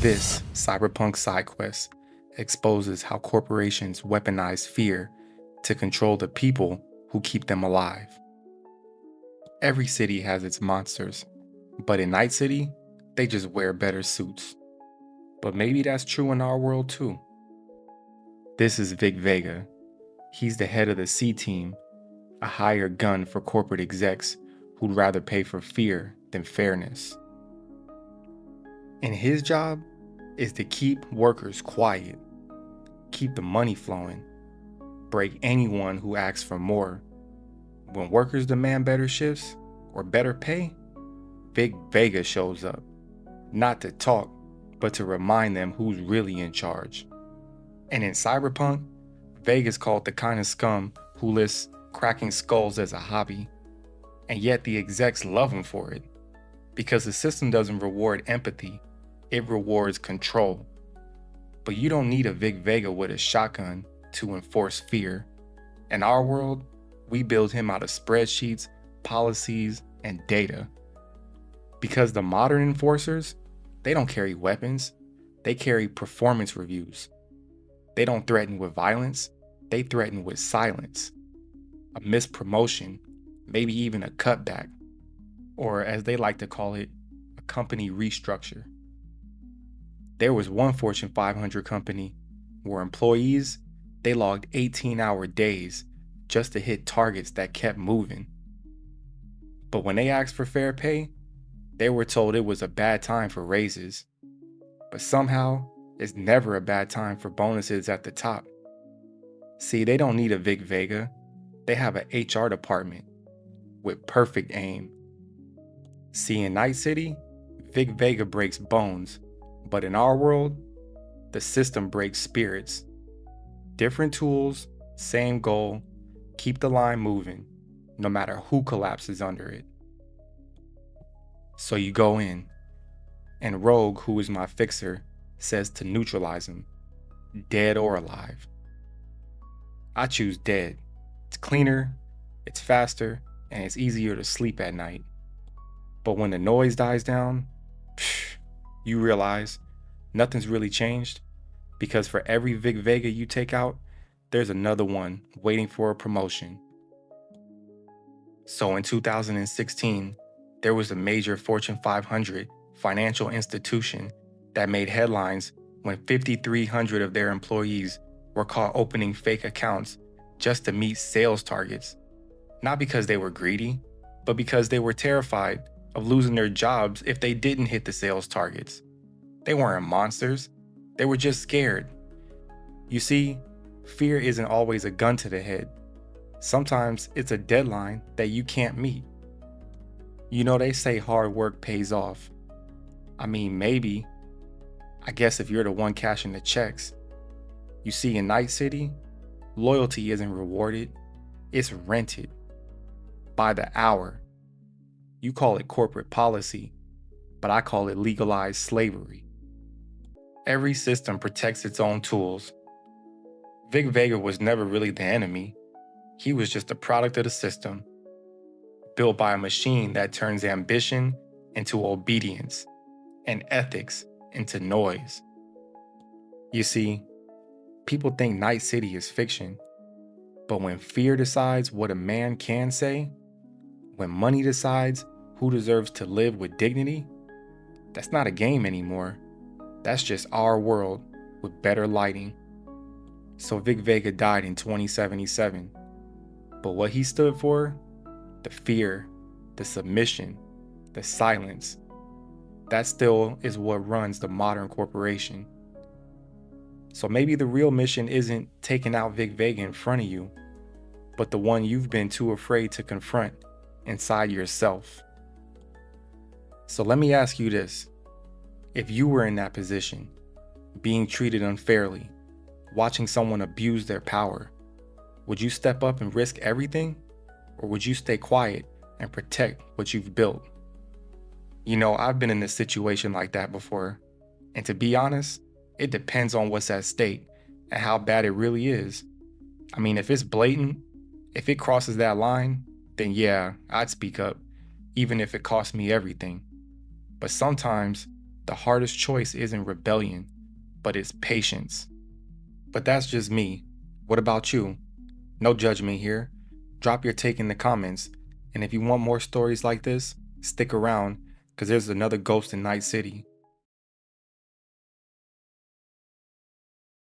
This Cyberpunk side quest exposes how corporations weaponize fear to control the people who keep them alive. Every city has its monsters, but in Night City, they just wear better suits. But maybe that's true in our world too. This is Vic Vega. He's the head of the C team, a hired gun for corporate execs who'd rather pay for fear than fairness. And his job is to keep workers quiet, keep the money flowing, break anyone who asks for more. When workers demand better shifts or better pay, Vic Vega shows up, not to talk, but to remind them who's really in charge. And in Cyberpunk, Vega's called the kind of scum who lists cracking skulls as a hobby, and yet the execs love him for it, because the system doesn't reward empathy, it rewards control. But you don't need a Vic Vega with a shotgun to enforce fear. In our world, we build him out of spreadsheets, policies, and data. Because the modern enforcers, they don't carry weapons, they carry performance reviews. They don't threaten with violence, they threaten with silence. A missed promotion, maybe even a cutback, or as they like to call it, a company restructure. There was one Fortune 500 company where employees, they logged 18-hour days just to hit targets that kept moving. But when they asked for fair pay, they were told it was a bad time for raises. But somehow, it's never a bad time for bonuses at the top. See, they don't need a Vic Vega. They have an HR department with perfect aim. See, in Night City, Vic Vega breaks bones, but in our world, the system breaks spirits. Different tools, same goal, keep the line moving, no matter who collapses under it. So you go in, and Rogue, who is my fixer, says to neutralize him, dead or alive. I choose dead. It's cleaner, it's faster, and it's easier to sleep at night. But when the noise dies down, you realize nothing's really changed, because for every Vic Vega you take out, there's another one waiting for a promotion. So in 2016, there was a major Fortune 500 financial institution that made headlines when 5,300 of their employees were caught opening fake accounts just to meet sales targets. Not because they were greedy, but because they were terrified of losing their jobs if they didn't hit the sales targets. They weren't monsters, they were just scared. You see, fear isn't always a gun to the head. Sometimes it's a deadline that you can't meet. You know, they say hard work pays off. I mean, maybe. I guess if you're the one cashing the checks. You see, in Night City, loyalty isn't rewarded, it's rented. By the hour. You call it corporate policy, but I call it legalized slavery. Every system protects its own tools. Vic Vega was never really the enemy. He was just a product of the system, built by a machine that turns ambition into obedience and ethics into noise. You see, people think Night City is fiction, but when fear decides what a man can say, when money decides who deserves to live with dignity, that's not a game anymore. That's just our world with better lighting. So Vic Vega died in 2077. But what he stood for, the fear, the submission, the silence, that still is what runs the modern corporation. So maybe the real mission isn't taking out Vic Vega in front of you, but the one you've been too afraid to confront inside yourself. So let me ask you this. If you were in that position, being treated unfairly, watching someone abuse their power, would you step up and risk everything? Or would you stay quiet and protect what you've built? You know, I've been in a situation like that before. And to be honest, it depends on what's at stake and how bad it really is. I mean, if it's blatant, if it crosses that line, then yeah, I'd speak up, even if it cost me everything. But sometimes The hardest choice isn't rebellion, but it's patience. But that's just me. What about you? No judgment here. Drop your take in the comments. And if you want more stories like this, stick around, because there's another ghost in Night City.